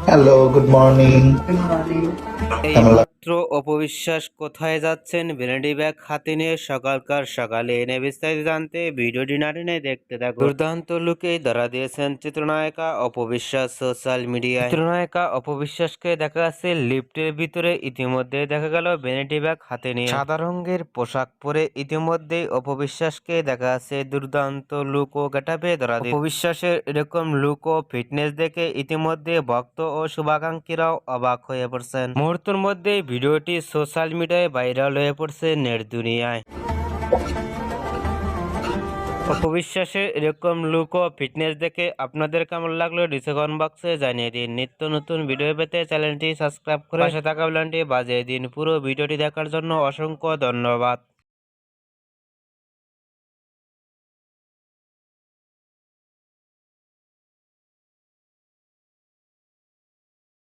Hello, good morning. কেমন লাগ এইমাত্র অপবিশ্বাস কোথায় যাচ্ছেন ভ্যানিটি ব্যাগ হাতে নিয়ে সকালকার সকালে এনে বিস্তারিত জানতে ভিডিওটি না টেনে দেখতে থাকুন। দুর্দান্ত লুকে ধরা দিয়েছেন চিত্রনায়িকা অপবিশ্বাস সোশ্যাল মিডিয়ায়। চিত্রনায়িকা অপবিশ্বাসকে দেখা যাচ্ছে লিফটের ভিতরে, ইতিমধ্যে দেখা গেল ভ্যানিটি ব্যাগ হাতে নিয়ে সাদা রঙের পোশাক পরে ইতিমধ্যেই অপবিশ্বাসকে দেখা যাচ্ছে দুর্দান্ত লুক ও গেটাপে ধরা দিয়ে। অপবিশ্বাসের এরকম লুক ও ফিটনেস দেখে ইতিমধ্যে ভক্ত ও শুভাকাঙ্ক্ষীরাও অবাক হয়ে পড়ছেন। মুহূর্তের মধ্যে ভিডিওটি সোশ্যাল মিডিয়ায় ভাইরাল হয়ে পড়ছে নেট দুনিয়ায়। অপবিশ্বাসের এরকম লুক ও ফিটনেস দেখে আপনাদের কেমন লাগলো নিচে কমেন্ট বক্সে জানিয়ে দিন। নিত্য নতুন ভিডিও পেতে চ্যানেলটি সাবস্ক্রাইব করে পাশে থাকা বেলটি বাজিয়ে দিন। পুরো ভিডিওটি দেখার জন্য অসংখ্য ধন্যবাদ।